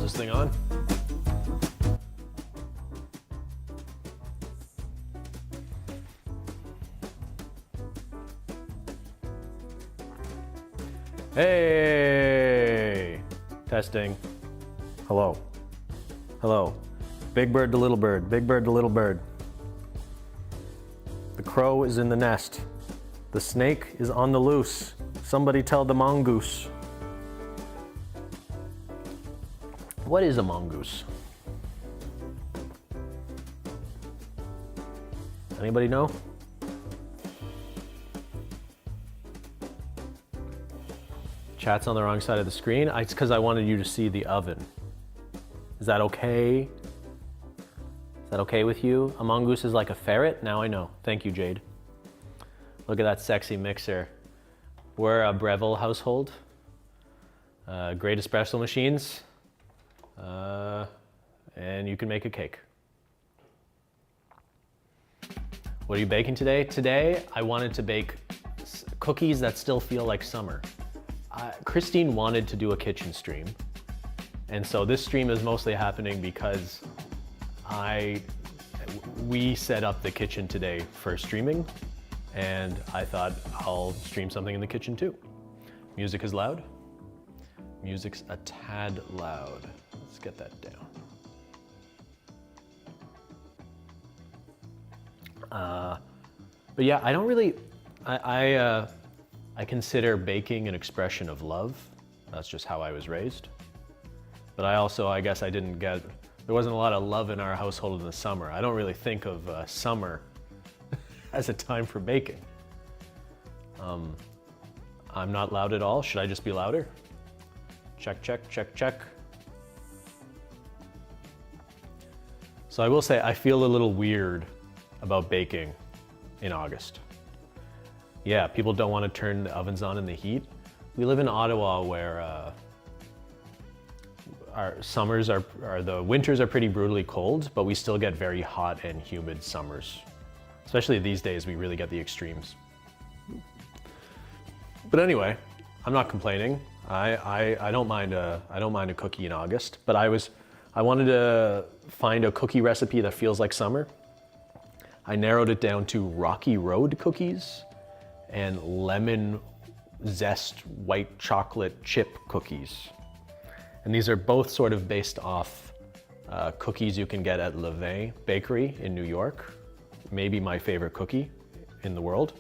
this thing on. Hey! Testing. Hello. Hello. Big bird to little bird, big bird to little bird. The crow is in the nest. The snake is on the loose. Somebody tell the mongoose. What is a mongoose? Anybody know? Chat's on the wrong side of the screen. It's because I wanted you to see the oven. Is that okay? Is that okay with you? A mongoose is like a ferret? Now I know. Thank you, Jade. Look at that sexy mixer. We're a Breville household. Great espresso machines. And you can make a cake. What are you baking today? Today, I wanted to bake cookies that still feel like summer. Christine wanted to do a kitchen stream. And so this stream is mostly happening because we set up the kitchen today for streaming, and I thought I'll stream something in the kitchen too. Music is loud. Music's a tad loud. Let's get that down. But yeah, I don't really, I consider baking an expression of love. That's just how I was raised. But I guess I didn't get, there wasn't a lot of love in our household in the summer. I don't really think of summer as a time for baking. I'm not loud at all. Should I just be louder? Check, check, check, check. So I will say I feel a little weird about baking in August. Yeah, people don't want to turn the ovens on in the heat. We live in Ottawa where our summers the winters are pretty brutally cold, but we still get very hot and humid summers. Especially these days, we really get the extremes. But anyway, I'm not complaining. I don't mind a cookie in August, but I wanted to find a cookie recipe that feels like summer. I narrowed it down to Rocky Road cookies and lemon zest white chocolate chip cookies. And these are both sort of based off cookies you can get at Levain Bakery in New York. Maybe my favorite cookie in the world.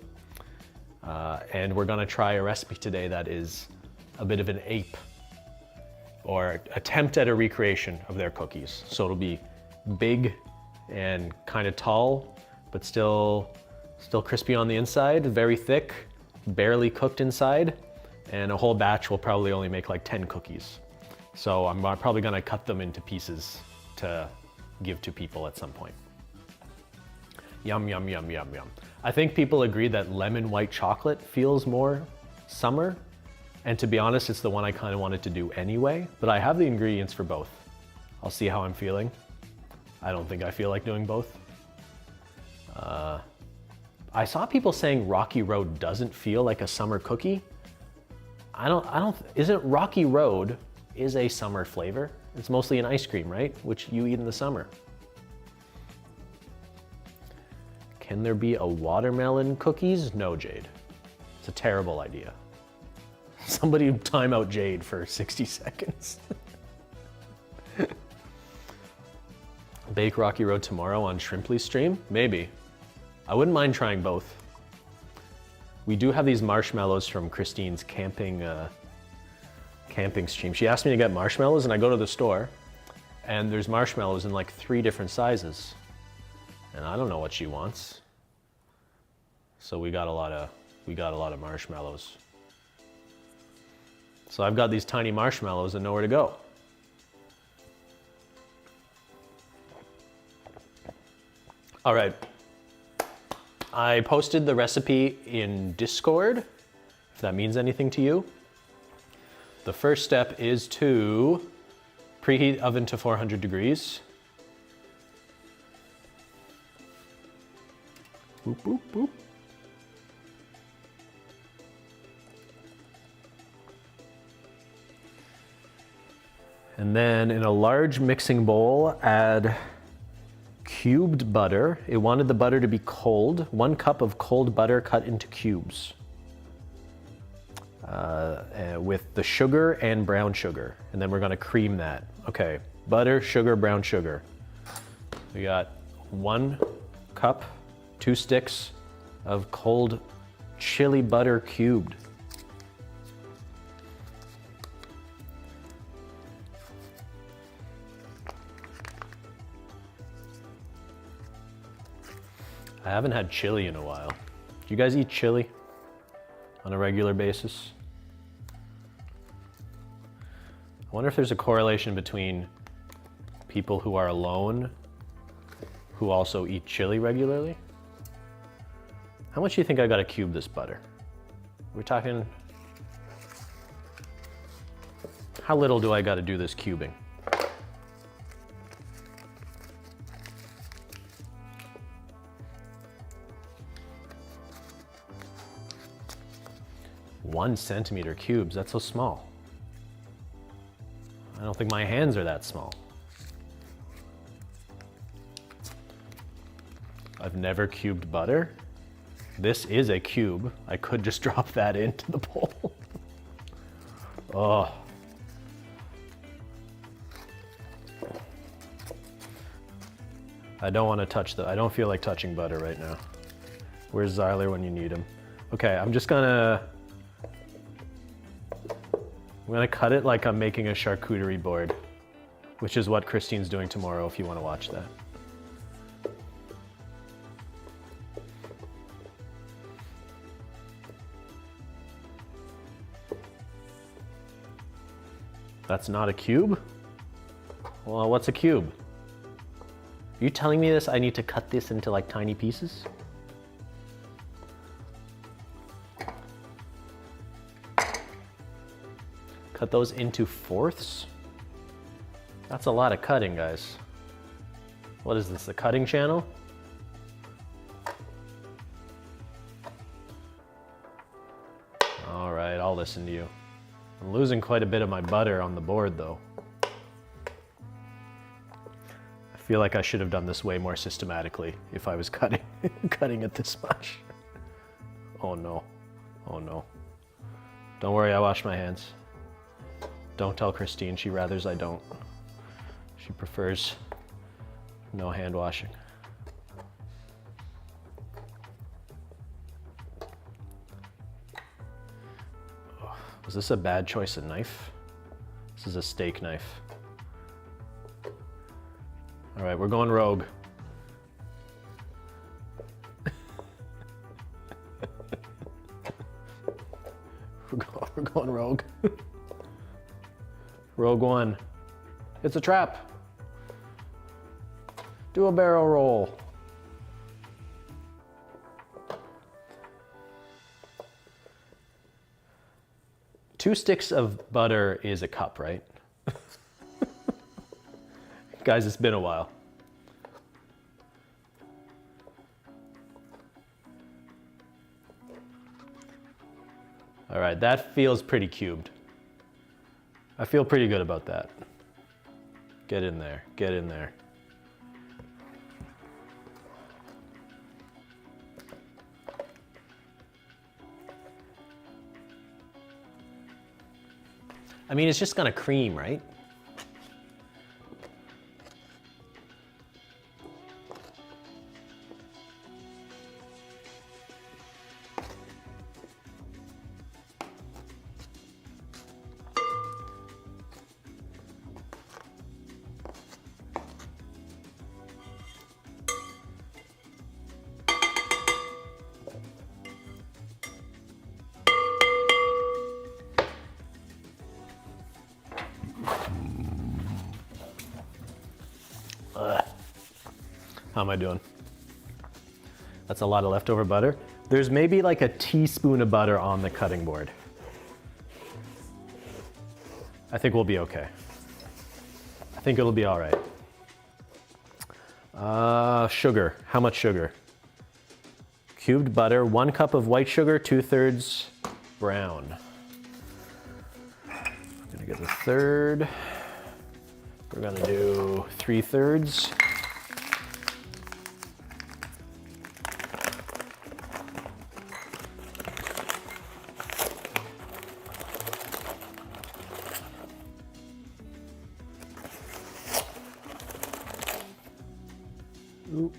And we're gonna try a recipe today that is a bit of an ape or attempt at a recreation of their cookies. So it'll be big and kind of tall, but still crispy on the inside, very thick, barely cooked inside, and a whole batch will probably only make like 10 cookies. So I'm probably gonna cut them into pieces to give to people at some point. Yum, yum, yum, yum, yum. I think people agree that lemon white chocolate feels more summer. And to be honest, it's the one I kind of wanted to do anyway, but I have the ingredients for both. I'll see how I'm feeling. I don't think I feel like doing both. I saw people saying Rocky Road doesn't feel like a summer cookie. Isn't Rocky Road is a summer flavor? It's mostly an ice cream, right? Which you eat in the summer. Can there be a watermelon cookies? No, Jade. It's a terrible idea. Somebody time out Jade for 60 seconds. Bake Rocky Road tomorrow on Shrimply stream? Maybe. I wouldn't mind trying both. We do have these marshmallows from Christine's camping stream. She asked me to get marshmallows, and I go to the store, and there's marshmallows in like 3 different sizes. And I don't know what she wants. So we got a lot of marshmallows. So I've got these tiny marshmallows and nowhere to go. All right. I posted the recipe in Discord, if that means anything to you. The first step is to preheat oven to 400 degrees. Boop, boop, boop. And then in a large mixing bowl, add cubed butter. It wanted the butter to be cold. 1 cup of cold butter cut into cubes. With the sugar and brown sugar. And then we're gonna cream that. Okay, butter, sugar, brown sugar. We got 1 cup, 2 sticks of cold chili butter cubed. I haven't had chili in a while. Do you guys eat chili on a regular basis? I wonder if there's a correlation between people who are alone who also eat chili regularly. How much do you think I gotta cube this butter? We're talking, how little do I gotta do this cubing? One centimeter cubes, that's so small. I don't think my hands are that small. I've never cubed butter. This is a cube. I could just drop that into the bowl. Oh. I don't want to touch I don't feel like touching butter right now. Where's Zyler when you need him? Okay, I'm gonna cut it like I'm making a charcuterie board, which is what Christine's doing tomorrow if you want to watch that. That's not a cube? Well, what's a cube? Are you telling me this? I need to cut this into like tiny pieces? Cut those into fourths? That's a lot of cutting, guys. What is this, a cutting channel? All right, I'll listen to you. I'm losing quite a bit of my butter on the board though. I feel like I should have done this way more systematically if I was cutting it this much. Oh no, oh no. Don't worry, I washed my hands. Don't tell Christine, she rathers I don't. She prefers no hand washing. Oh, was this a bad choice of knife? This is a steak knife. All right, we're going rogue. We're going rogue. Rogue One. It's a trap. Do a barrel roll. Two sticks of butter is a cup, right? Guys, it's been a while. All right, that feels pretty cubed. I feel pretty good about that. Get in there, get in there. I mean, it's just gonna cream, right? How am I doing? That's a lot of leftover butter. There's maybe like a teaspoon of butter on the cutting board. I think we'll be okay. I think it'll be all right. Sugar, how much sugar? Cubed butter, 1 cup of white sugar, 2/3 brown. I'm gonna get a third. We're gonna do 3/3. Ooh.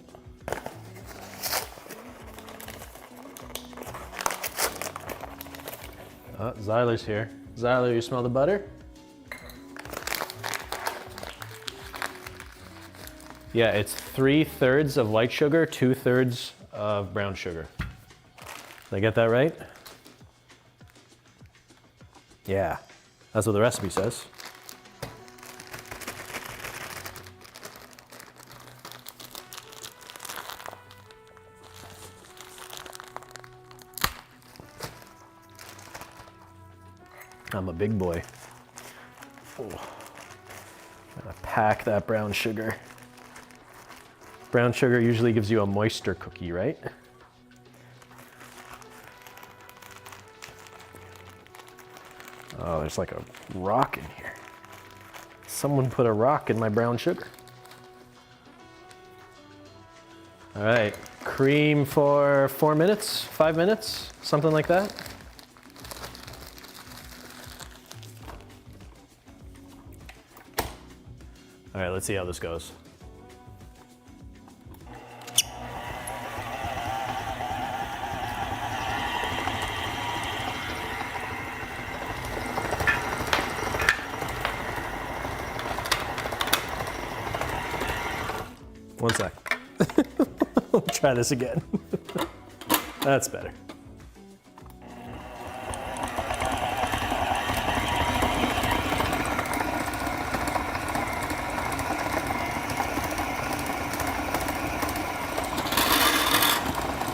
Oh, Zyler's here. Zyler, you smell the butter? Yeah, it's 3/3 of white sugar, 2/3 of brown sugar. Did I get that right? Yeah, that's what the recipe says. I'm a big boy. Oh, gotta pack that brown sugar. Brown sugar usually gives you a moister cookie, right? Oh, there's like a rock in here. Someone put a rock in my brown sugar. All right, cream for 4 minutes, 5 minutes, something like that. All right, let's see how this goes. One sec. We'll try this again. That's better.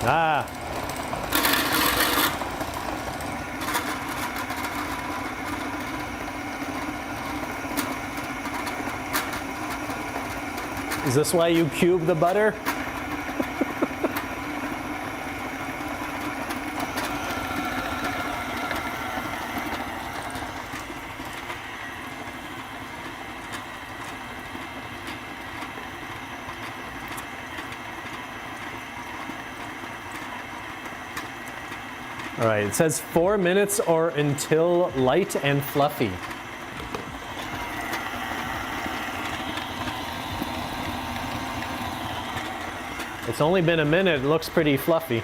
Ah. Is this why you cube the butter? All right, it says 4 minutes or until light and fluffy. It's only been a minute, it looks pretty fluffy.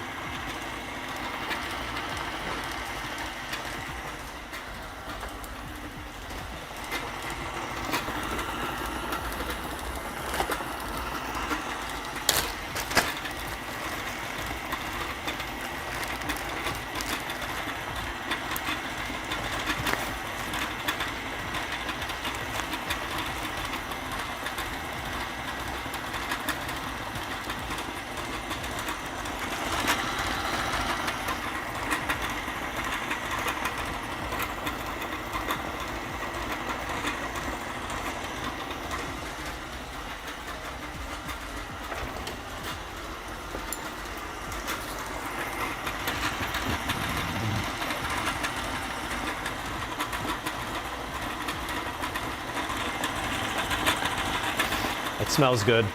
It smells good.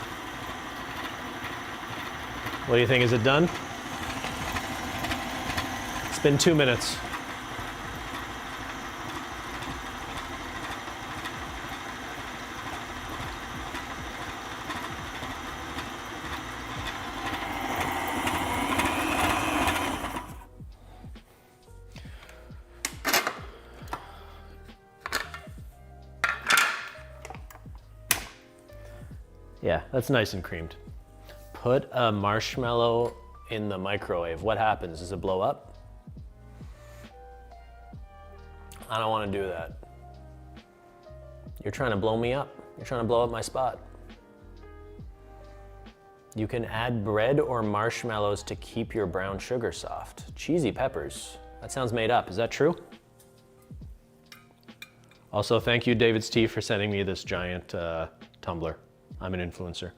What do you think? Is it done? It's been 2 minutes. Yeah, that's nice and creamed. Put a marshmallow in the microwave. What happens? Does it blow up? I don't want to do that. You're trying to blow me up. You're trying to blow up my spot. You can add bread or marshmallows to keep your brown sugar soft. Cheesy peppers. That sounds made up. Is that true? Also, thank you, David's Tea, for sending me this giant tumbler. I'm an influencer.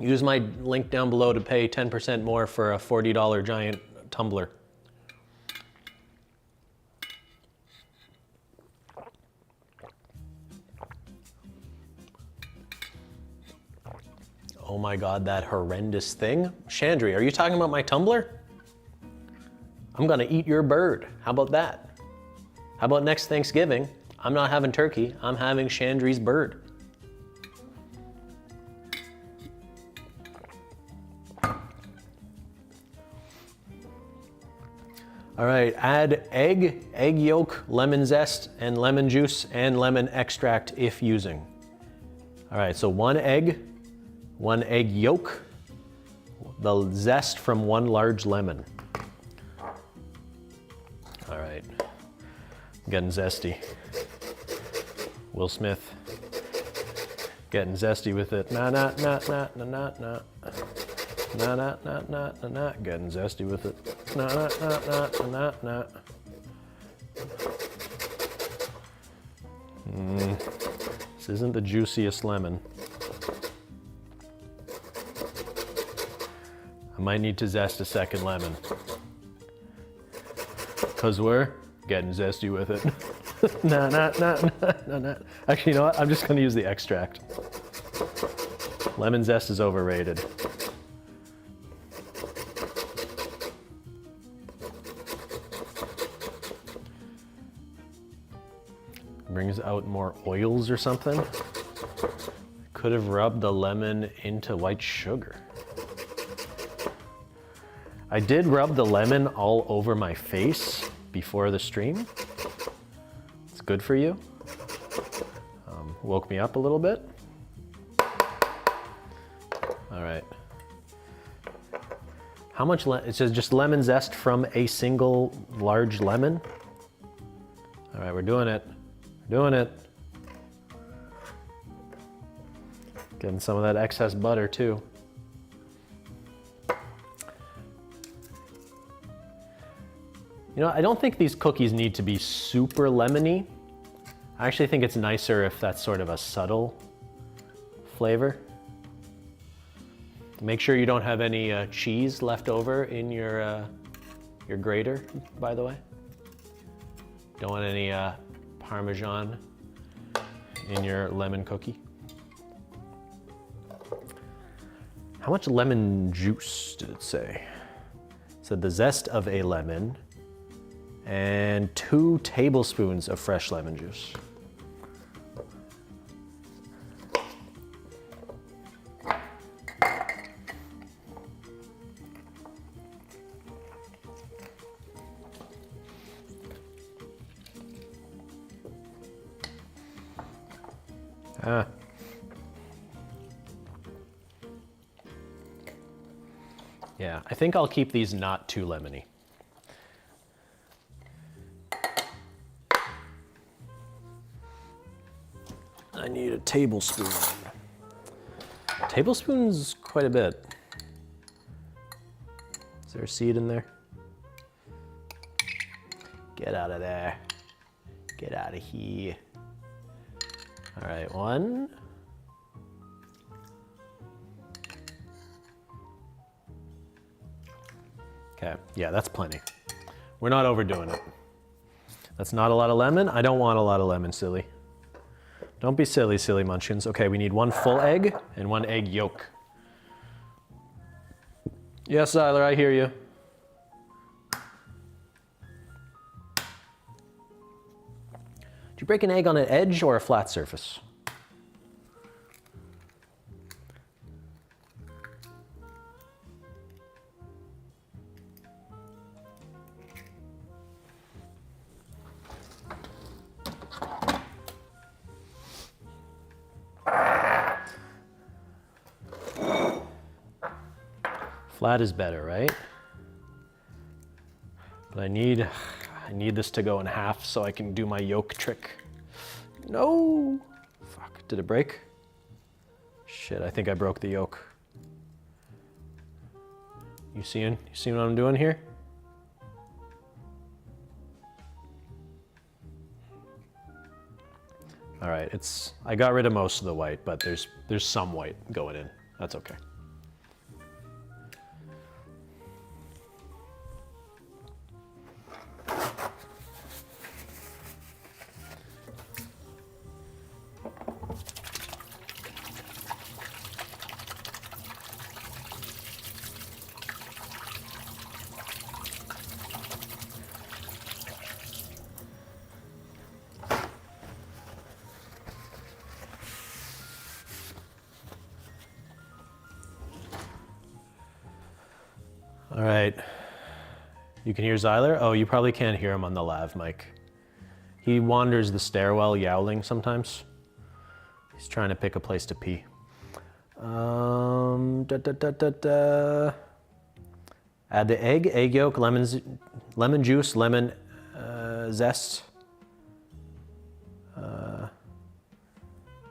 Use my link down below to pay 10% more for a $40 giant tumbler. Oh my God, that horrendous thing. Chandri, are you talking about my tumbler? I'm gonna eat your bird. How about that? How about next Thanksgiving? I'm not having turkey, I'm having Chandri's bird. All right, add egg yolk, lemon zest, and lemon juice, and lemon extract if using. All right, so one egg yolk, the zest from one large lemon. All right, getting zesty. Will Smith, getting zesty with it. Nah, nah, nah, nah, nah, nah, nah. Nah, nah, nah, nah, nah, nah. Getting zesty with it. Nah, nah, nah, nah, nah, nah, nah. This isn't the juiciest lemon. I might need to zest a second lemon. Cause we're getting zesty with it. Nah, nah, nah, nah, nah, nah. Actually, you know what? I'm just gonna use the extract. Lemon zest is overrated. Brings out more oils or something. Could have rubbed the lemon into white sugar. I did rub the lemon all over my face before the stream. It's good for you. Woke me up a little bit. All right. How much, it says just lemon zest from a single large lemon. All right, we're doing it. Doing it. Getting some of that excess butter too. You know, I don't think these cookies need to be super lemony. I actually think it's nicer if that's sort of a subtle flavor. Make sure you don't have any cheese left over in your grater, by the way. Don't want any Parmesan in your lemon cookie. How much lemon juice did it say? It said the zest of a lemon and 2 tablespoons of fresh lemon juice. Yeah, I think I'll keep these not too lemony. I need a tablespoon. Tablespoon's quite a bit. Is there a seed in there? Get out of there. Get out of here. All right, 1. Okay, yeah, that's plenty. We're not overdoing it. That's not a lot of lemon. I don't want a lot of lemon, silly. Don't be silly, silly munchkins. Okay, we need 1 full egg and 1 egg yolk. Yes, Tyler, I hear you. Do you break an egg on an edge or a flat surface? Flat is better, right? But I need this to go in half so I can do my yolk trick. No! Fuck, did it break? Shit, I think I broke the yolk. You seeing what I'm doing here? All right, I got rid of most of the white, but there's some white going in. That's okay. All right. You can hear Zyler? Oh, you probably can't hear him on the lav mic. He wanders the stairwell yowling sometimes. He's trying to pick a place to pee. Add the egg yolk, lemon juice, lemon zest. It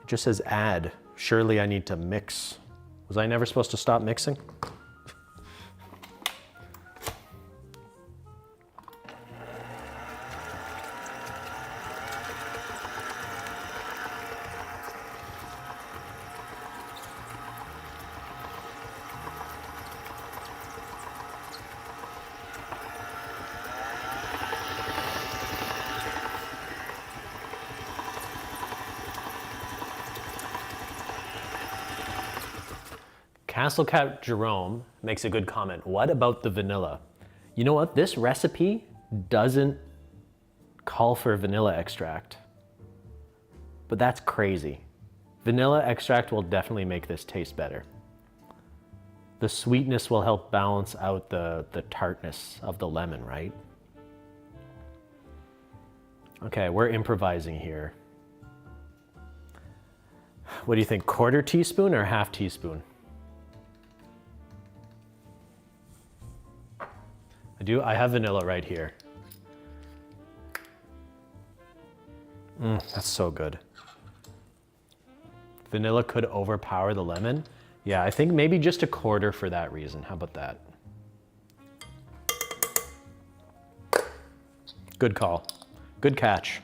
just says add. Surely I need to mix. Was I never supposed to stop mixing? Castle Cat Jerome makes a good comment. What about the vanilla? You know what? This recipe doesn't call for vanilla extract, but that's crazy. Vanilla extract will definitely make this taste better. The sweetness will help balance out the tartness of the lemon, right? Okay, we're improvising here. What do you think, 1/4 teaspoon or 1/2 teaspoon? I have vanilla right here. That's so good. Vanilla could overpower the lemon. Yeah, I think maybe just 1/4 for that reason. How about that? Good call. Good catch.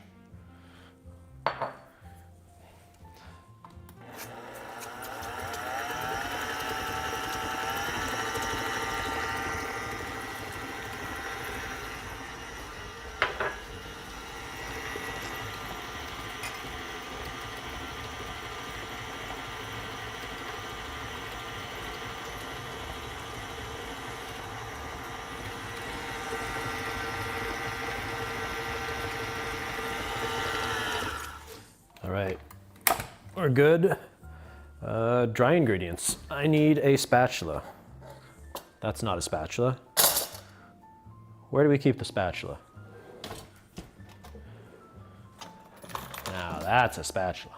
All right, we're good. Dry ingredients. I need a spatula. That's not a spatula. Where do we keep the spatula? Now that's a spatula.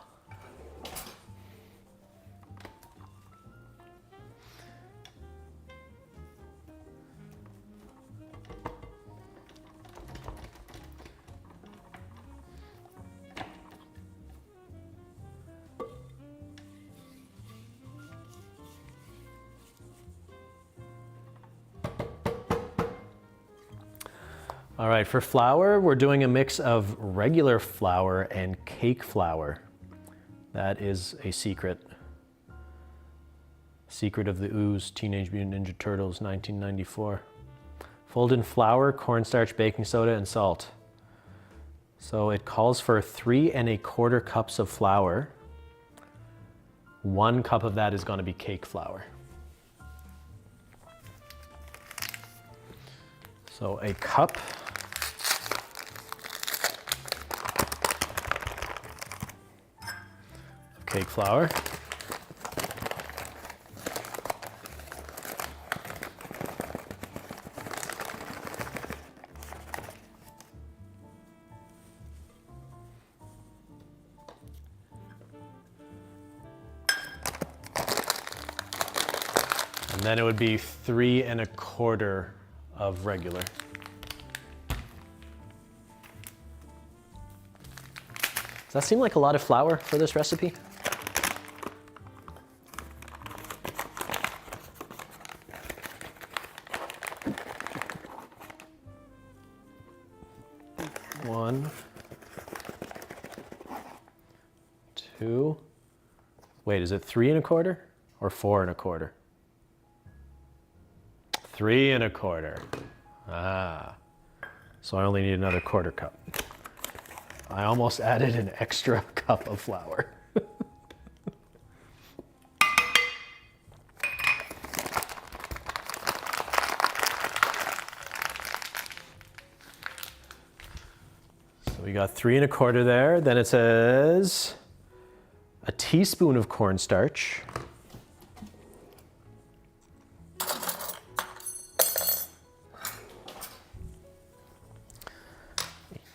All right, for flour, we're doing a mix of regular flour and cake flour. That is a secret. Secret of the Ooze, Teenage Mutant Ninja Turtles, 1994. Fold in flour, cornstarch, baking soda, and salt. So it calls for 3 1/4 cups of flour. 1 cup of that is going to be cake flour. So a cup. Cake flour. And then it would be 3 1/4 of regular. Does that seem like a lot of flour for this recipe? One, 2. Wait, is it 3 1/4 or 4 1/4? 3 1/4. Ah, so I only need another 1/4 cup. I almost added an extra cup of flour. So we got 3 1/4 there. Then it says a teaspoon of cornstarch.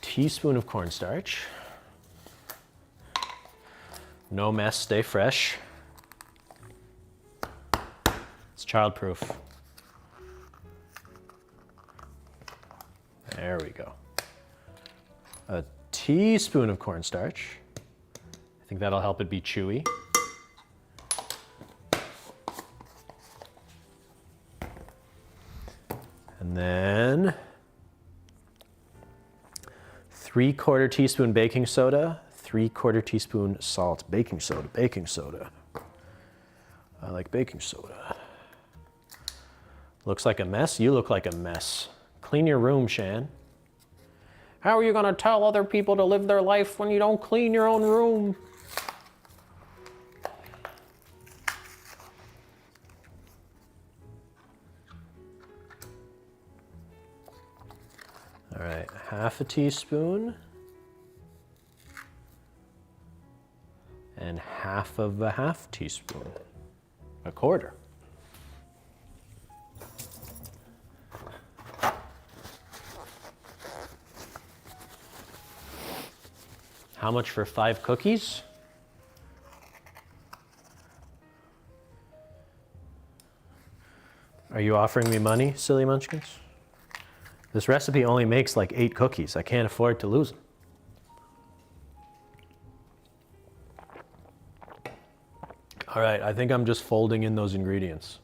teaspoon of cornstarch. No mess, stay fresh. It's childproof. There we go. A teaspoon of cornstarch. I think that'll help it be chewy. And then 3/4 teaspoon baking soda, 3/4 teaspoon salt. Baking soda, baking soda. I like baking soda. Looks like a mess? You look like a mess. Clean your room, Shan. How are you gonna tell other people to live their life when you don't clean your own room? All right, 1/2 teaspoon. And 1/2 teaspoon. 1/4. How much for 5 cookies? Are you offering me money, silly munchkins? This recipe only makes like 8 cookies. I can't afford to lose them. All right, I think I'm just folding in those ingredients.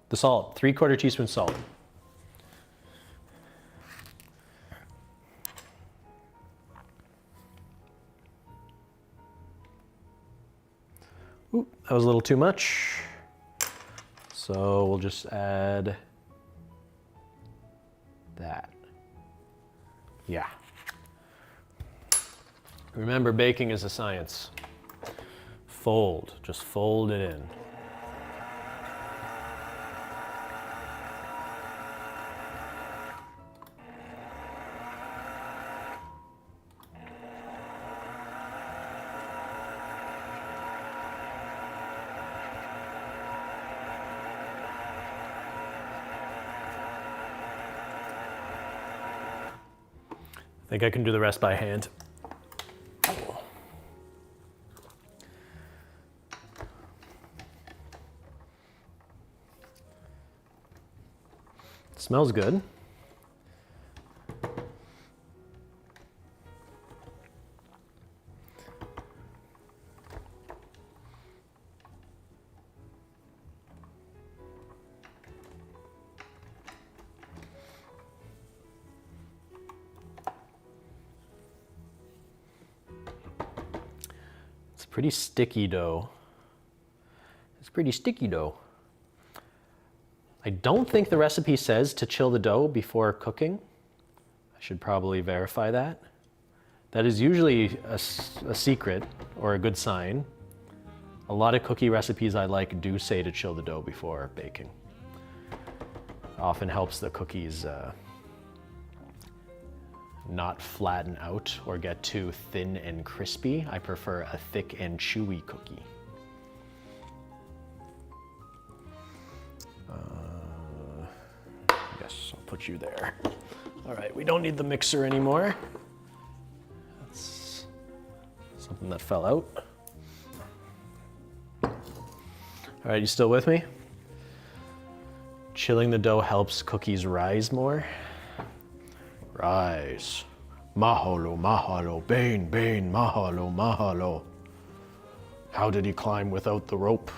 The salt, 3/4 teaspoon salt. Ooh, that was a little too much. So we'll just add that. Yeah. Remember, baking is a science. Fold, just fold it in. I think I can do the rest by hand. Smells good. It's pretty sticky dough. It's pretty sticky dough. I don't think the recipe says to chill the dough before cooking. I should probably verify that. That is usually a secret or a good sign. A lot of cookie recipes I like do say to chill the dough before baking. Often helps the cookies not flatten out or get too thin and crispy. I prefer a thick and chewy cookie. Yes, I'll put you there. All right, we don't need the mixer anymore. That's something that fell out. All right, you still with me? Chilling the dough helps cookies rise more. Rise. Mahalo, mahalo, Bane, Bane, mahalo, mahalo. How did he climb without the rope?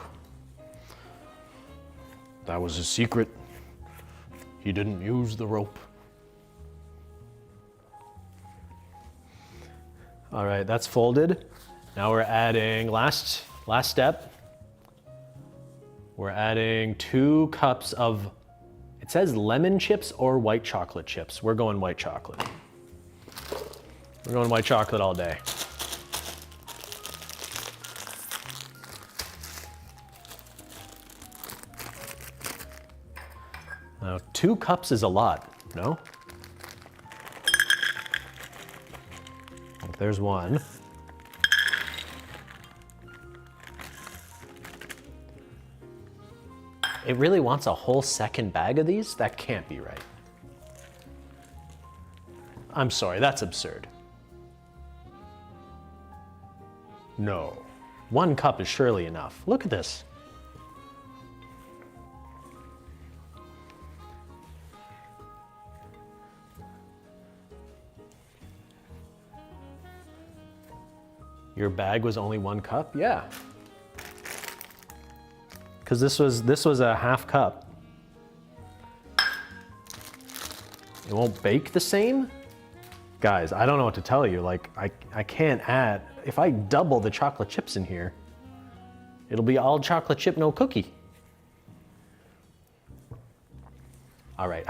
That was his secret. He didn't use the rope. All right, that's folded. Now we're adding, last step. We're adding 2 cups of, it says lemon chips or white chocolate chips. We're going white chocolate. We're going white chocolate all day. Now, 2 cups is a lot, no? There's one. It really wants a whole second bag of these? That can't be right. I'm sorry, that's absurd. No. 1 cup is surely enough. Look at this. Your bag was only 1 cup? Yeah. Because this was a half cup. It won't bake the same? Guys, I don't know what to tell you. Like, I can't add, if I double the chocolate chips in here, it'll be all chocolate chip, no cookie. All right,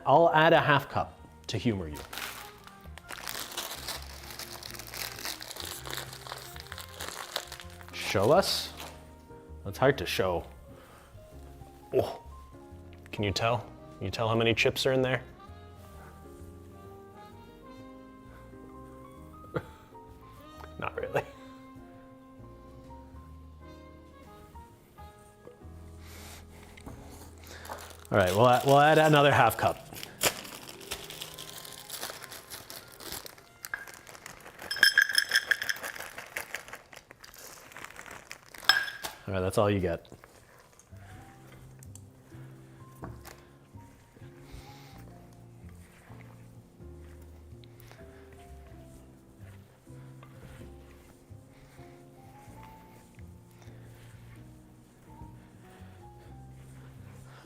I'll add a half cup to humor you. Show us? It's hard to show. Oh, can you tell? Can you tell how many chips are in there? Not really. All right, we'll add another half cup. All right, that's all you get.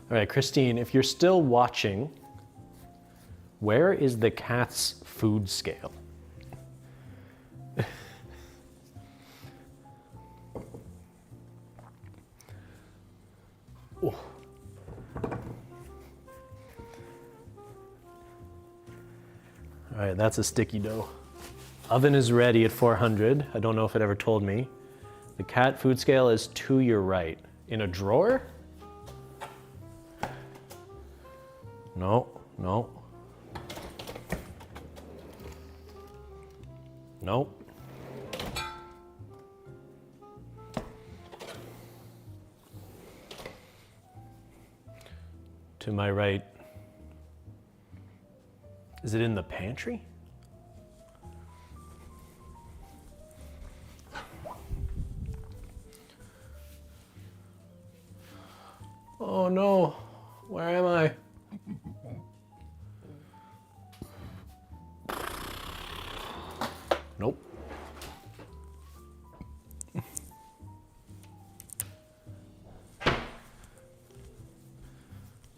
All right, Christine, if you're still watching, where is the cat's food scale? Oh. All right, that's a sticky dough. Oven is ready at 400. I don't know if it ever told me. The cat food scale is to your right. In a drawer? No, no. Nope. To my right. Is it in the pantry? Oh no, where am I? Nope.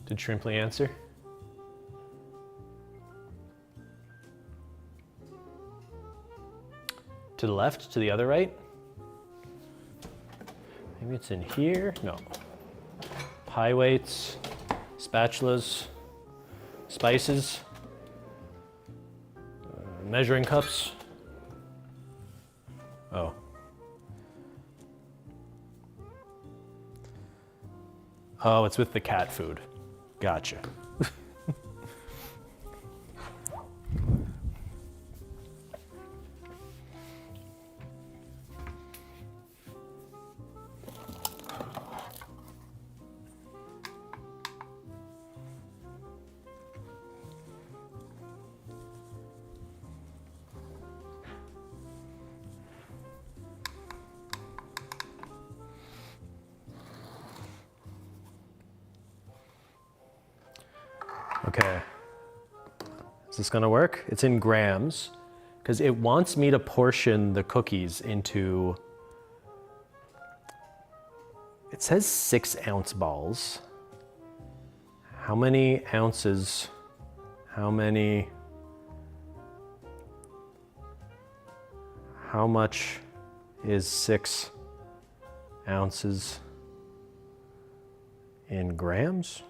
Did Shrimply answer? To the left, to the other right? Maybe it's in here? No. Pie weights, spatulas, spices, measuring cups. Oh. Oh, it's with the cat food. Gotcha. Okay, is this gonna work? It's in grams, because it wants me to portion the cookies into, it says 6-ounce balls. How many ounces, how much is 6 ounces in grams?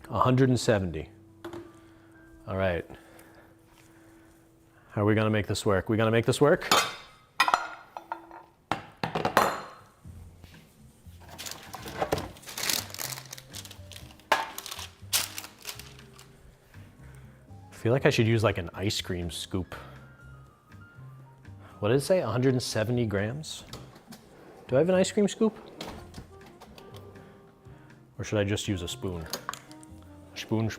170. All right. How are we gonna make this work? We gonna make this work? I feel like I should use like an ice cream scoop. What did it say? 170 grams? Do I have an ice cream scoop? Or should I just use a spoon? Spoon.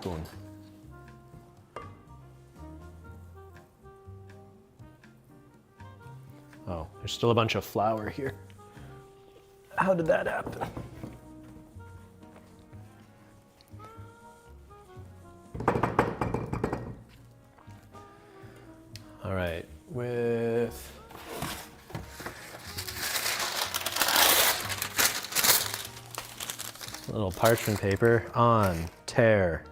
Oh, there's still a bunch of flour here. How did that happen? All right, with a little parchment paper on tear.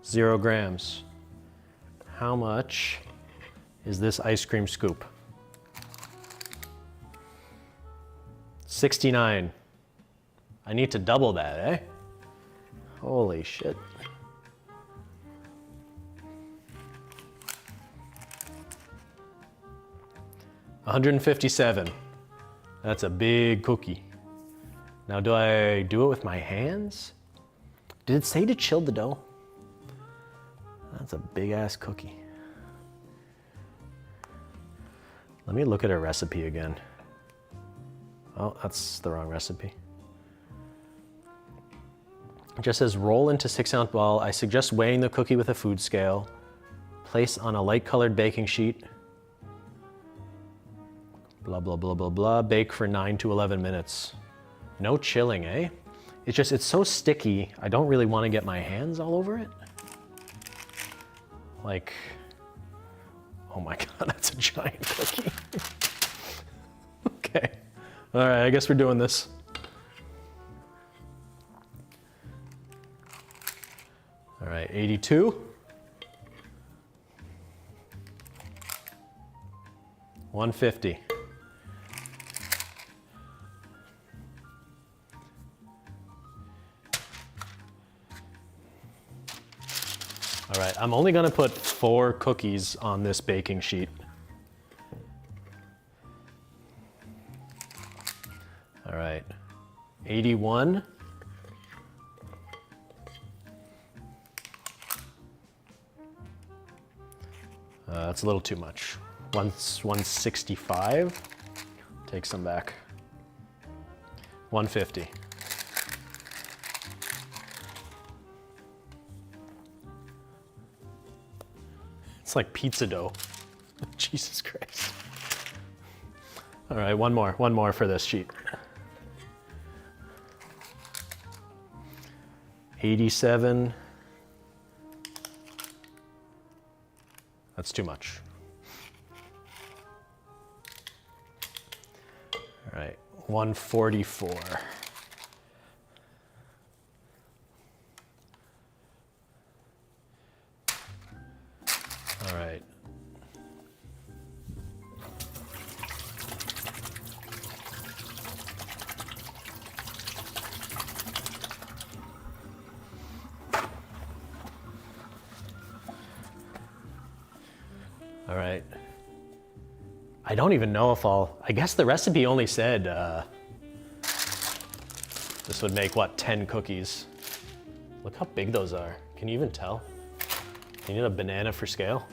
0 grams. How much is this ice cream scoop? 69. I need to double that, eh? Holy shit. $157. That's a big cookie. Now, do I do it with my hands? Did it say to chill the dough? That's a big ass cookie. Let me look at a recipe again. Oh, that's the wrong recipe. It just says roll into 6-ounce ball. I suggest weighing the cookie with a food scale. Place on a light colored baking sheet. Blah, blah, blah, blah, blah. Bake for 9 to 11 minutes. No chilling, eh? It's just, it's so sticky. I don't really want to get my hands all over it. Like, oh my God, that's a giant cookie. Okay. All right, I guess we're doing this. All right, 82. 150. All right, I'm only gonna put 4 cookies on this baking sheet. All right, 81. That's a little too much. 165. Take some back. 150. It's like pizza dough. Jesus Christ. All right, one more for this sheet. 87. That's too much. All right, 144. All right. All right. I don't even know if I guess the recipe only said this would make, what, 10 cookies. Look how big those are. Can you even tell? You need a banana for scale.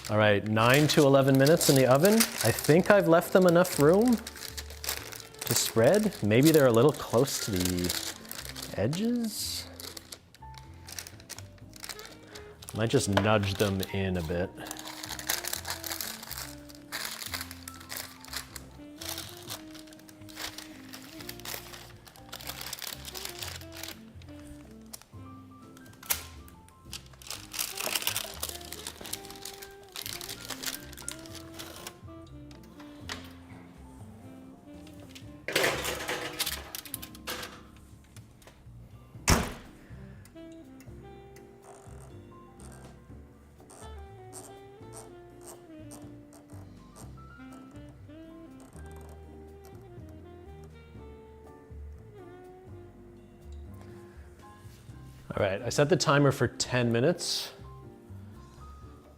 All right, 9 to 11 minutes in the oven. I think I've left them enough room to spread. Maybe they're a little close to the edges. Might just nudge them in a bit. All right, I set the timer for 10 minutes,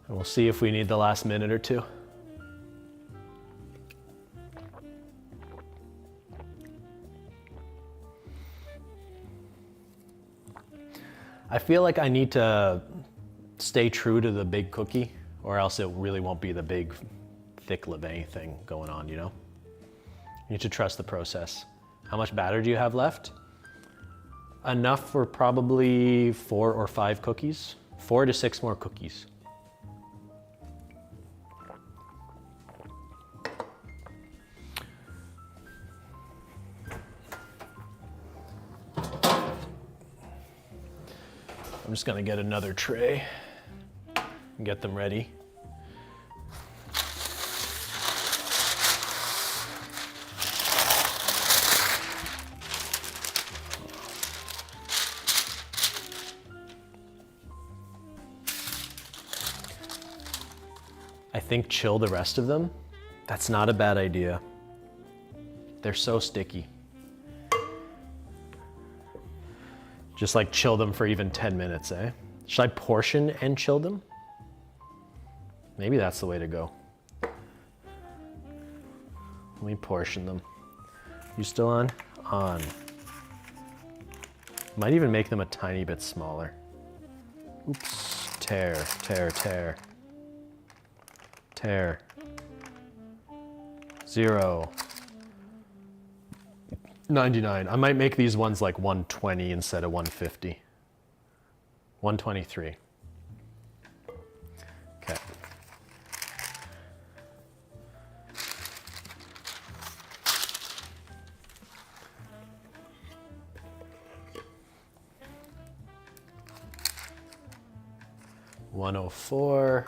and we'll see if we need the last minute or two. I feel like I need to stay true to the big cookie, or else it really won't be the big, thick Levain thing going on, you know? You need to trust the process. How much batter do you have left? Enough for probably 4 or 5 cookies. 4 to 6 more cookies. I'm just gonna get another tray and get them ready. I think chill the rest of them. That's not a bad idea. They're so sticky. Just like chill them for even 10 minutes, eh? Should I portion and chill them? Maybe that's the way to go. Let me portion them. You still on? On. Might even make them a tiny bit smaller. Oops, tear, tear, tear. Tear. 0. 99. I might make these ones like 120 instead of 150. 123. Okay. $104.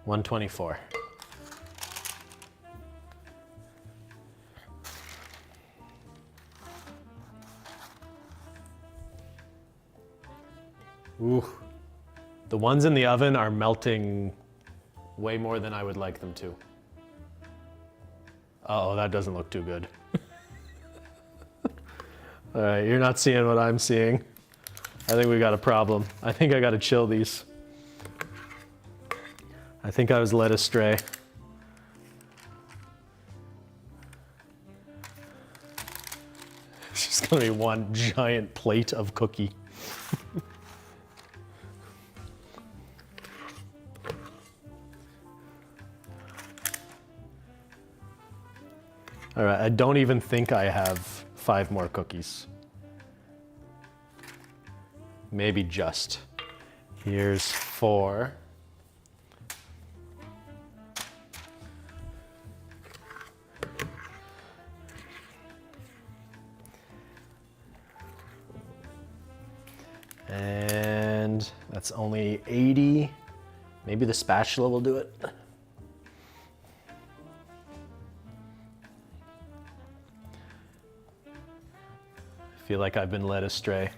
124. Ooh. The ones in the oven are melting way more than I would like them to. Uh-oh, that doesn't look too good. All right, you're not seeing what I'm seeing. I think we got a problem. I think I gotta chill these. I think I was led astray. It's just gonna be one giant plate of cookie. All right, I don't even think I have 5 more cookies. Maybe just. Here's 4. And that's only 80. Maybe the spatula will do it. I feel like I've been led astray.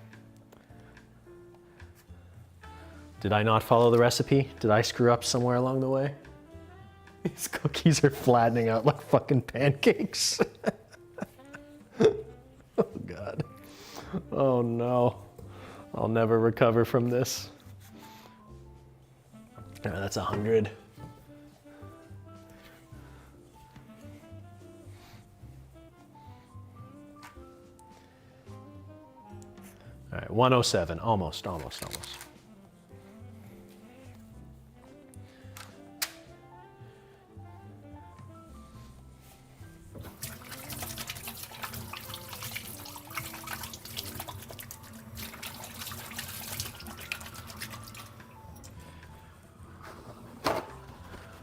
Did I not follow the recipe? Did I screw up somewhere along the way? These cookies are flattening out like fucking pancakes. Oh God. Oh no. I'll never recover from this. All right, that's 100. All right, 107, almost.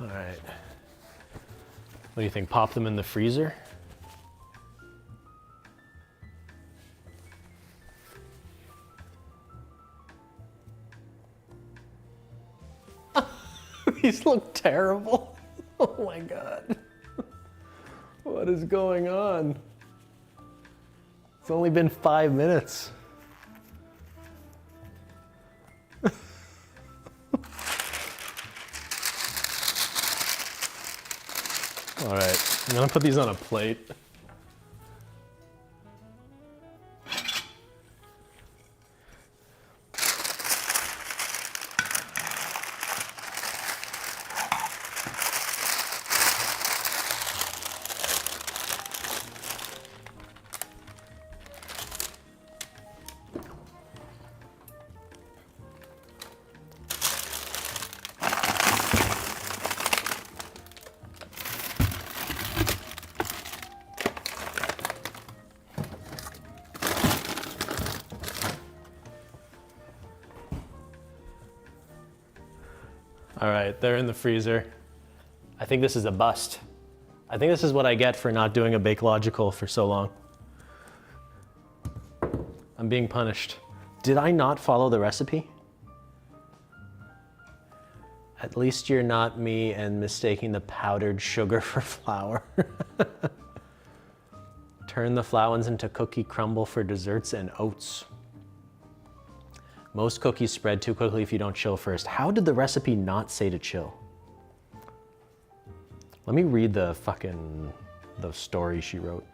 All right. What do you think? Pop them in the freezer? These look terrible. Oh my God. What is going on? It's only been 5 minutes. All right, I'm gonna put these on a plate. All right, they're in the freezer. I think this is a bust. I think this is what I get for not doing a Bakelogical for so long. I'm being punished. Did I not follow the recipe? At least you're not me and mistaking the powdered sugar for flour. Turn the flowins into cookie crumble for desserts and oats. Most cookies spread too quickly if you don't chill first. How did the recipe not say to chill? Let me read the story she wrote.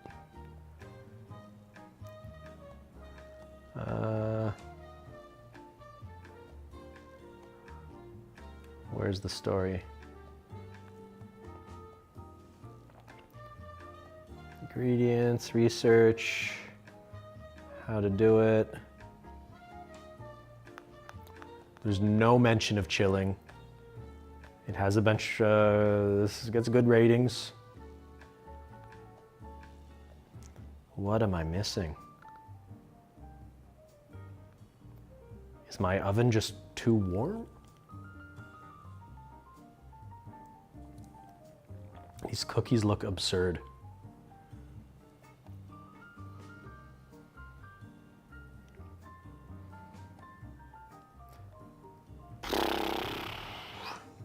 Where's the story? Ingredients, research, how to do it. There's no mention of chilling. It has a bunch, this gets good ratings. What am I missing? Is my oven just too warm? These cookies look absurd.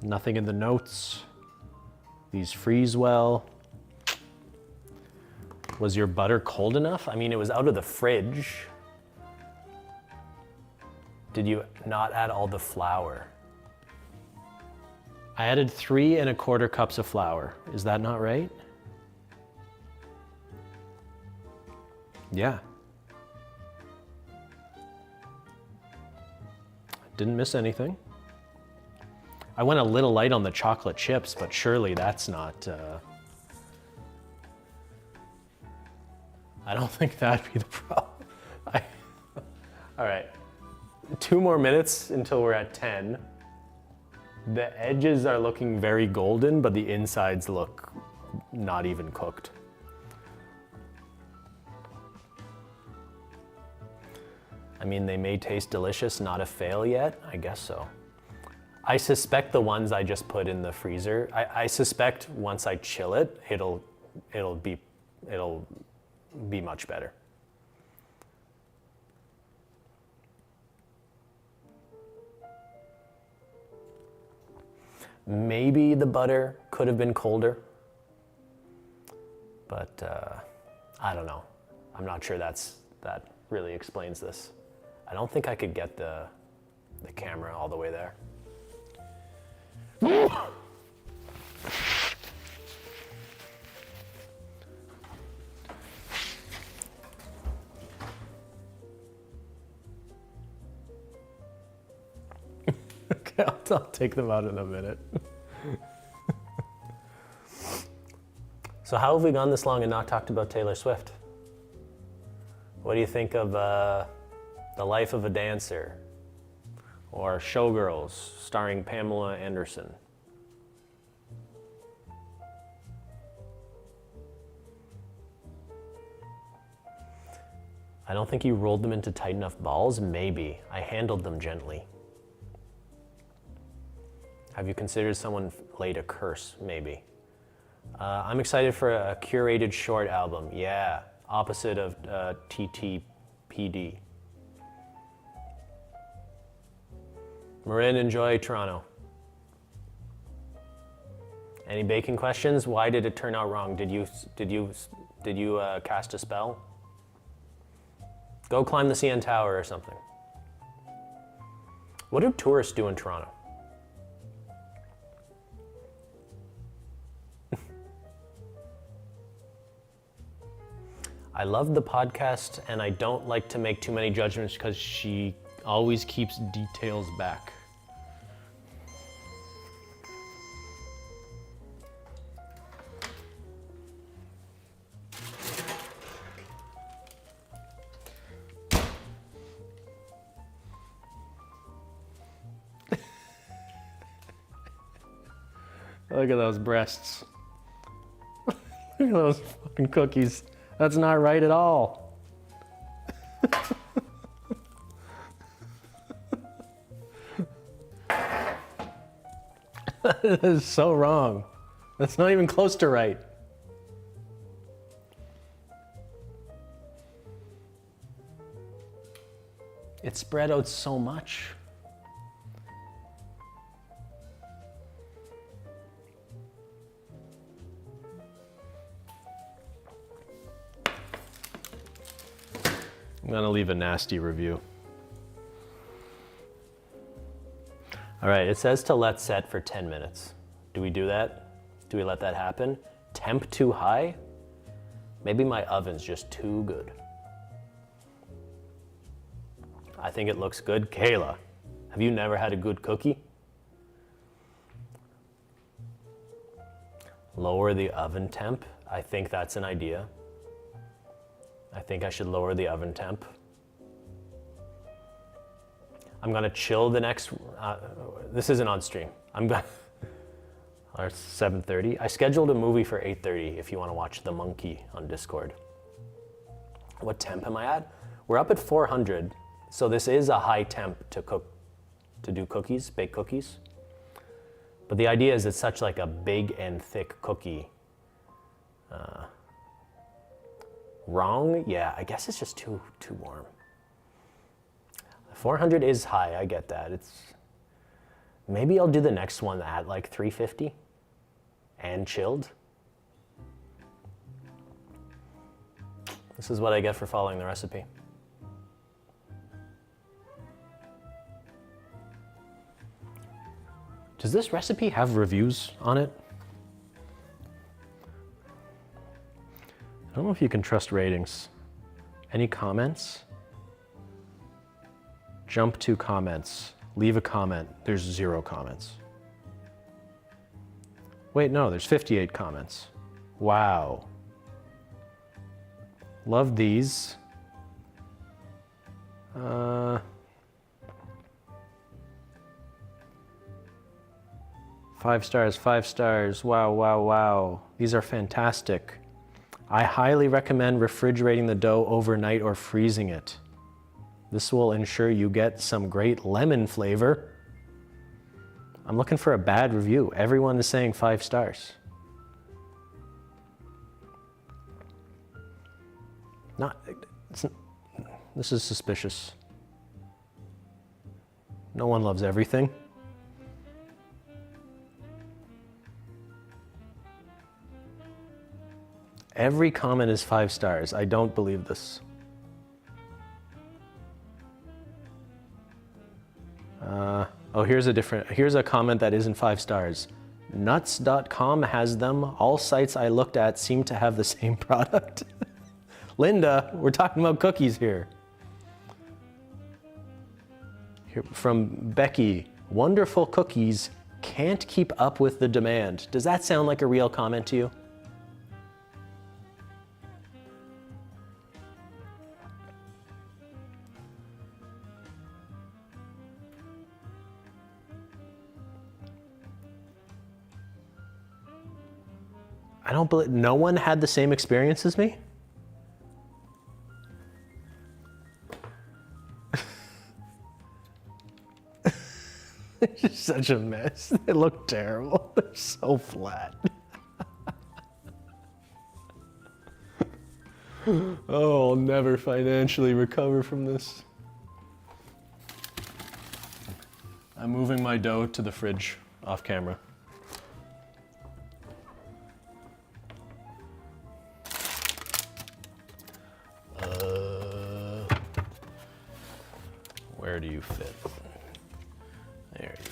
Nothing in the notes. These freeze well. Was your butter cold enough? I mean, it was out of the fridge. Did you not add all the flour? I added 3 1/4 cups of flour. Is that not right? Yeah. Didn't miss anything. I went a little light on the chocolate chips, but surely that's not, I don't think that'd be the problem. All right, 2 more minutes until we're at 10. The edges are looking very golden, but the insides look not even cooked. I mean, they may taste delicious, not a fail yet, I guess so. I suspect the ones I just put in the freezer, I suspect once I chill it, it'll be much better. Maybe the butter could have been colder, but I don't know. I'm not sure that really explains this. I don't think I could get the camera all the way there. Okay, I'll take them out in a minute. So how have we gone this long and not talked about Taylor Swift? What do you think of The Life of a Dancer? Or Showgirls, starring Pamela Anderson? I don't think you rolled them into tight enough balls. Maybe. I handled them gently. Have you considered someone laid a curse? Maybe. I'm excited for a curated short album. Yeah, opposite of TTPD. Marin, enjoy Toronto. Any baking questions? Why did it turn out wrong? Did you cast a spell? Go climb the CN Tower or something. What do tourists do in Toronto? I love the podcast and I don't like to make too many judgments because she always keeps details back. Look at those breasts. Look at those fucking cookies. That's not right at all. That is so wrong. That's not even close to right. It's spread out so much. I'm gonna leave a nasty review. All right, it says to let set for 10 minutes. Do we do that? Do we let that happen? Temp too high? Maybe my oven's just too good. I think it looks good. Kayla, have you never had a good cookie? Lower the oven temp. I think that's an idea. I think I should lower the oven temp. I'm gonna chill the next, this isn't on stream. It's 7:30. I scheduled a movie for 8:30 if you wanna watch The Monkey on Discord. What temp am I at? We're up at 400, so this is a high temp to do cookies, bake cookies. But the idea is it's such like a big and thick cookie. Wrong? Yeah, I guess it's just too warm. 400 is high, I get that. Maybe I'll do the next one at like 350 and chilled. This is what I get for following the recipe. Does this recipe have reviews on it? I don't know if you can trust ratings. Any comments? Jump to comments. Leave a comment. There's 0 comments. Wait, no, there's 58 comments. Wow. Love these. 5 stars, 5 stars. Wow, wow, wow. These are fantastic. I highly recommend refrigerating the dough overnight or freezing it. This will ensure you get some great lemon flavor. I'm looking for a bad review. Everyone is saying 5 stars. This is suspicious. No one loves everything. Every comment is 5 stars. I don't believe this. Here's a comment that isn't 5 stars. Nuts.com has them. All sites I looked at seem to have the same product. Linda, we're talking about cookies here. From Becky, wonderful cookies, can't keep up with the demand. Does that sound like a real comment to you? I don't believe, no one had the same experience as me? It's just such a mess. They look terrible. They're so flat. Oh, I'll never financially recover from this. I'm moving my dough to the fridge off camera. Where do you fit? There you go.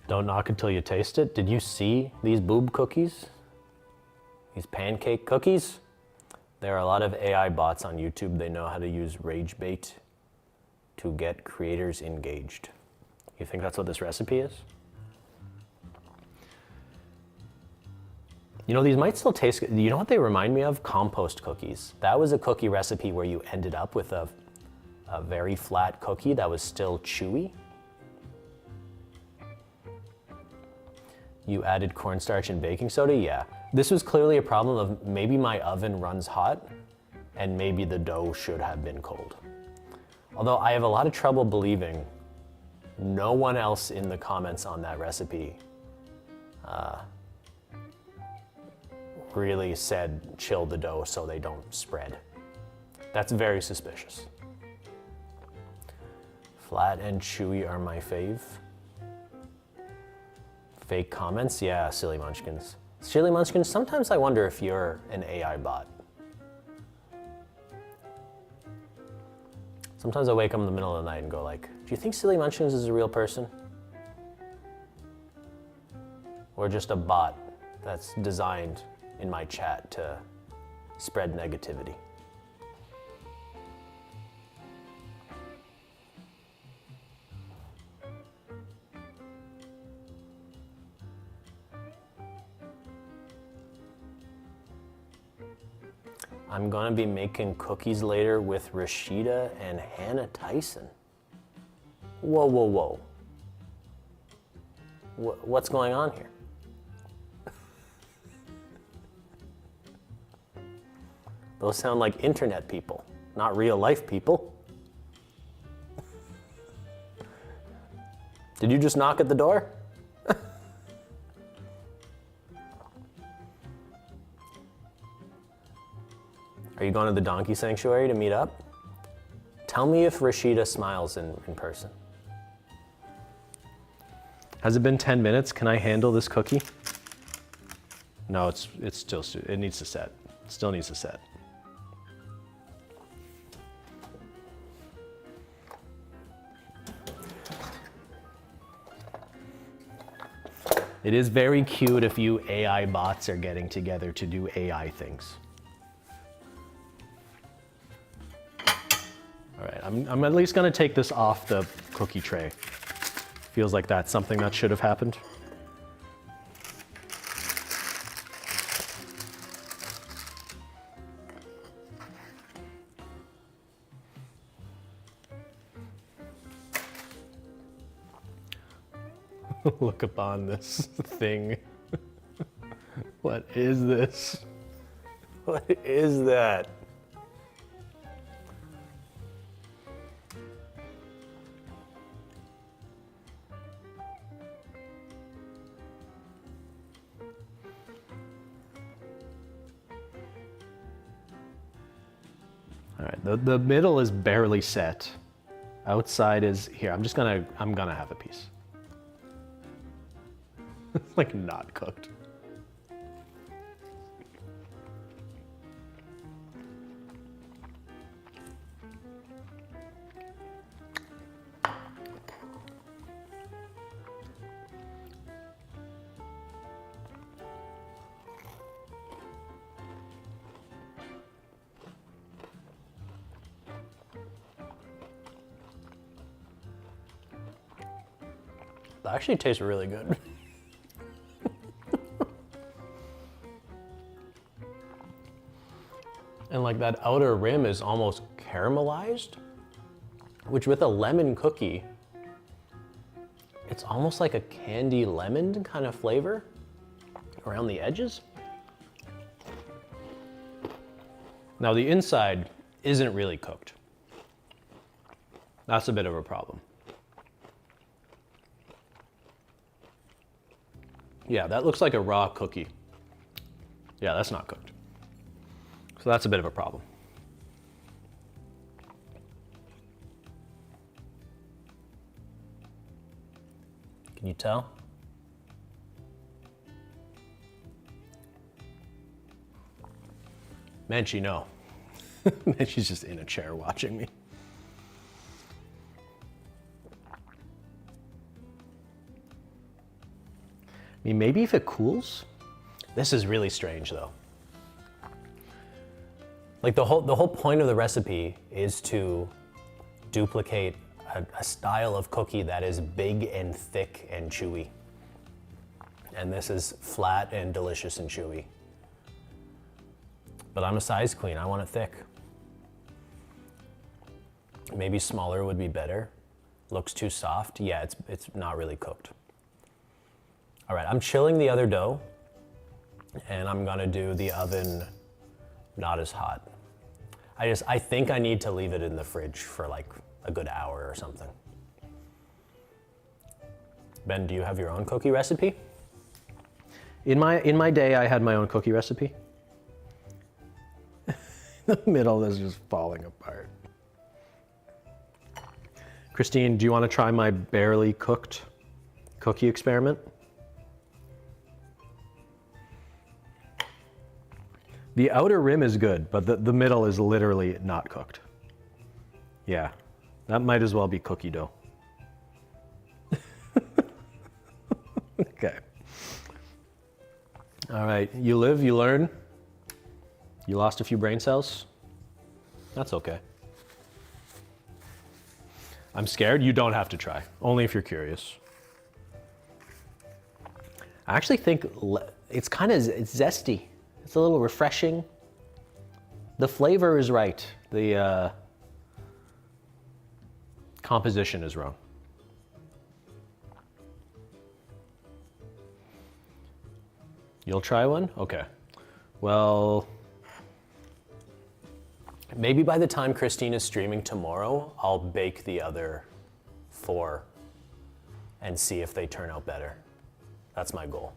Don't knock until you taste it. Did you see these boob cookies? These pancake cookies? There are a lot of AI bots on YouTube. They know how to use rage bait to get creators engaged. You think that's what this recipe is? You know, these might still taste good. You know what they remind me of? Compost cookies. That was a cookie recipe where you ended up with a very flat cookie that was still chewy. You added cornstarch and baking soda? Yeah. This was clearly a problem of maybe my oven runs hot and maybe the dough should have been cold. Although I have a lot of trouble believing no one else in the comments on that recipe really said chill the dough so they don't spread. That's very suspicious. Flat and chewy are my fave. Fake comments? Yeah, silly munchkins. Silly munchkins, sometimes I wonder if you're an AI bot. Sometimes I wake up in the middle of the night and go like, do you think Silly Munchkins is a real person? Or just a bot that's designed in my chat to spread negativity? I'm gonna be making cookies later with Rashida and Hannah Tyson. Whoa, whoa, whoa. What's going on here? Those sound like internet people, not real life people. Did you just knock at the door? Are you going to the donkey sanctuary to meet up? Tell me if Rashida smiles in person. Has it been 10 minutes? Can I handle this cookie? No, it needs to set. It still needs to set. It is very cute if you AI bots are getting together to do AI things. All right, I'm at least gonna take this off the cookie tray. Feels like that's something that should have happened. Look upon this thing. What is this? What is that? All right, the middle is barely set. Outside is here. I'm gonna have a piece. It's like not cooked. That actually tastes really good. And like that outer rim is almost caramelized, which with a lemon cookie, it's almost like a candy lemon kind of flavor around the edges. Now the inside isn't really cooked. That's a bit of a problem. Yeah, that looks like a raw cookie. Yeah, that's not cooked. So that's a bit of a problem. Can you tell? Menchie, no. Menchie's just in a chair watching me. I mean, maybe if it cools. This is really strange though. Like the whole point of the recipe is to duplicate a style of cookie that is big and thick and chewy. And this is flat and delicious and chewy. But I'm a size queen, I want it thick. Maybe smaller would be better. Looks too soft. Yeah, it's not really cooked. All right, I'm chilling the other dough, and I'm gonna do the oven not as hot. I think I need to leave it in the fridge for like a good hour or something. Ben, do you have your own cookie recipe? In my day, I had my own cookie recipe. The middle is just falling apart. Christine, do you want to try my barely cooked cookie experiment? The outer rim is good, but the middle is literally not cooked. Yeah, that might as well be cookie dough. Okay. All right, you live, you learn. You lost a few brain cells. That's okay. I'm scared. You don't have to try, only if you're curious. I actually think it's it's zesty. It's a little refreshing. The flavor is right. The composition is wrong. You'll try one? Okay. Well, maybe by the time Christine is streaming tomorrow, I'll bake the other 4 and see if they turn out better. That's my goal.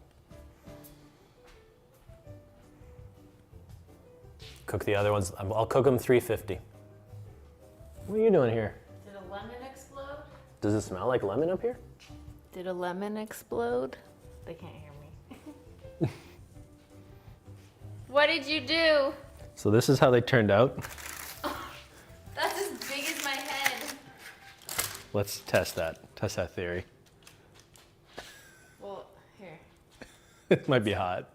Cook the other ones. I'll cook them 350. What are you doing here? Did a lemon explode? Does it smell like lemon up here? Did a lemon explode? They can't hear me. What did you do? So this is how they turned out. Oh, that's as big as my head. Let's test that theory. Well, here. It might be hot.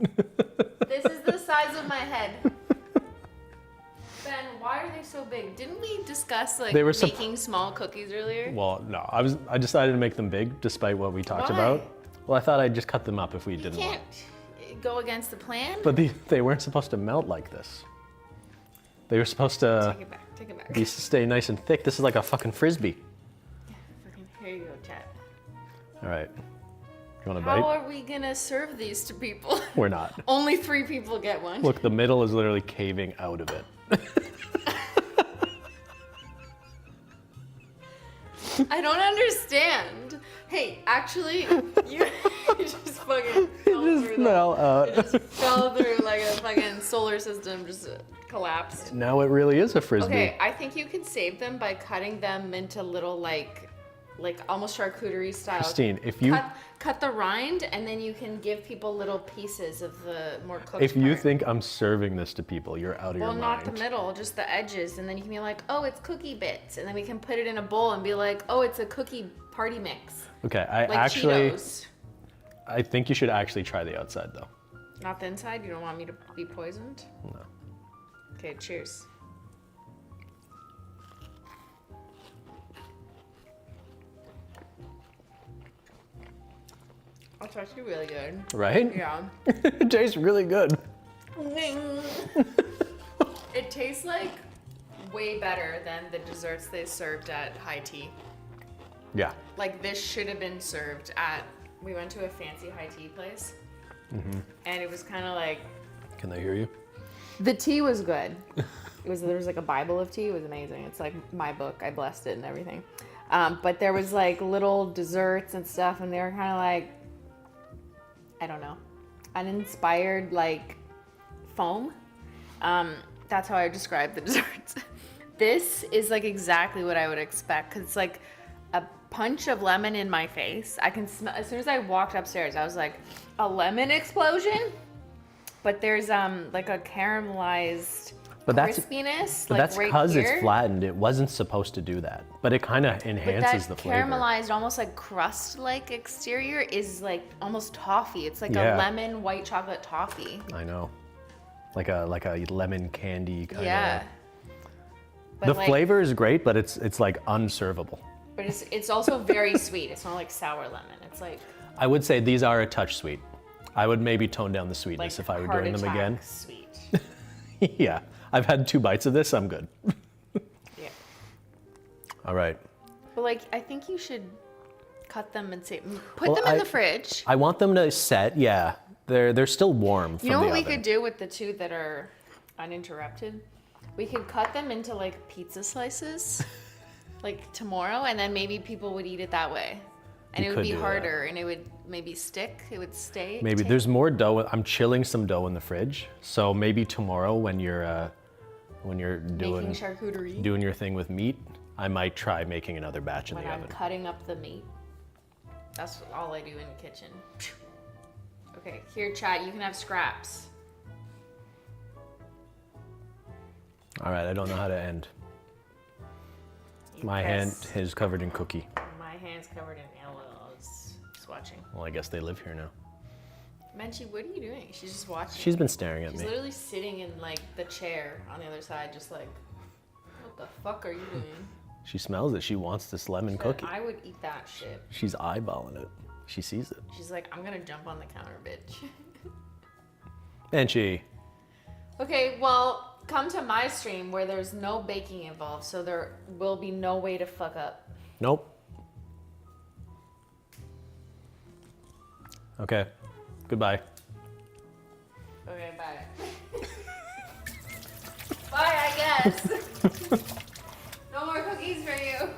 This is the size of my head. Ben, why are they so big? Didn't we discuss like They were making small cookies earlier? Well, no, I decided to make them big despite what we talked Why? about. Well, I thought I'd just cut them up if we You didn't can't want. go against the plan. But they weren't supposed to melt like this. They were supposed to Take it back. Take it back. stay nice and thick. This is like a fucking Frisbee. Fucking, here you go, chat. All right. You want a How bite? are we gonna serve these to people? We're not. Only 3 people get one. Look, the middle is literally caving out of it. I don't understand. Hey, actually, you just fucking fell through. Well, Just fell through like a fucking solar system, just collapsed. now it really is a Frisbee. Okay, I think you can save them by cutting them into little like almost charcuterie style. Christine, if you cut the rind, and then you can give people little pieces of the more cooked if you part. think I'm serving this to people, you're out of your Well, mind. not the middle, just the edges, and then you can be like, oh, it's cookie bits, and then we can put it in a bowl and be like, oh, it's a cookie party mix, Okay, I like actually Cheetos. I think you should actually try the outside though. Not the inside. You don't want me to be poisoned. No. Okay, cheers. That's actually really good. Right? Yeah. It tastes really good. It tastes like way better than the desserts they served at high tea. Yeah. Like this should have been served at, we went to a fancy high tea place, and it was kind of like, Can they hear you? the tea was good. There was like a Bible of tea. It was amazing. It's like my book. I blessed it and everything. But there was like little desserts and stuff, and they were kind of like, I don't know, uninspired like foam. That's how I would describe the desserts. This is like exactly what I would expect, because it's like a punch of lemon in my face. I can smell, as soon as I walked upstairs, I was like, a lemon explosion? But there's like a caramelized crispiness. But like that's right because here. it's flattened. It wasn't supposed to do that. But it kind of But enhances that the flavor. caramelized, almost like crust-like exterior is like almost toffee. It's like Yeah. a lemon white chocolate toffee. I know. Like a lemon candy kind of. Yeah. But The like, flavor is great, but it's like unservable. But it's also very sweet. It's not like sour lemon. It's like I would say these are a touch sweet. I would maybe tone down the sweetness if I were heart doing them attack again. Sweet. Yeah. I've had 2 bites of this. I'm good. Yeah. All right. But like, I think you should cut them and put Well, them in the fridge. I want them to set. Yeah, they're still warm. You know from what the we oven. could do with the two that are uninterrupted? We could cut them into like pizza slices, like tomorrow, and then maybe people would eat it that way. And You it would could be do that. harder, and it would maybe stick. It would stay. Maybe there's more dough. I'm chilling some dough in the fridge, so maybe tomorrow when you're making doing charcuterie. doing your thing with meat, I might try making another batch in When the I'm oven. cutting up the meat. That's all I do in the kitchen. Okay, here, chat. You can have scraps. All right, I don't know how to end. You My press- hand is covered in cookie. My hand's covered in LLs. Just watching. Well, I guess they live here now. Menchie, what are you doing? She's just watching. She's been staring at She's me. literally sitting in like the chair on the other side, just like, what the fuck are you doing? She smells it. She wants this lemon cookie. I would eat that shit. She's eyeballing it. She sees it. She's like, I'm gonna jump on the counter, bitch. And she. Okay, well, come to my stream where there's no baking involved, so there will be no way to fuck up. Nope. Okay. Goodbye. Okay, bye. Bye, I guess. No more cookies for you.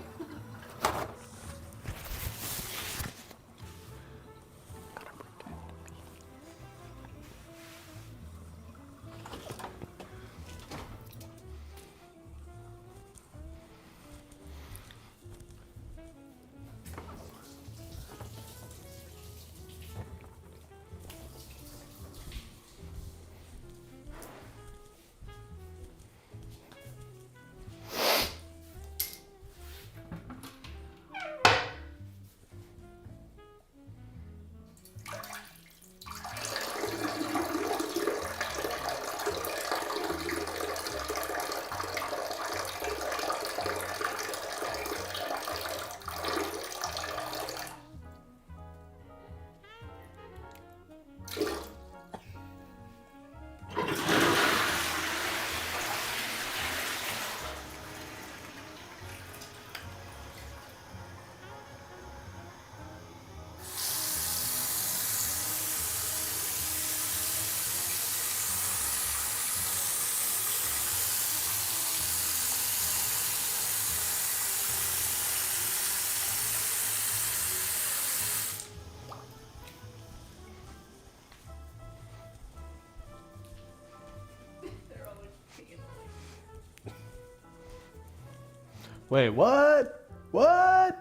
Wait, what? What?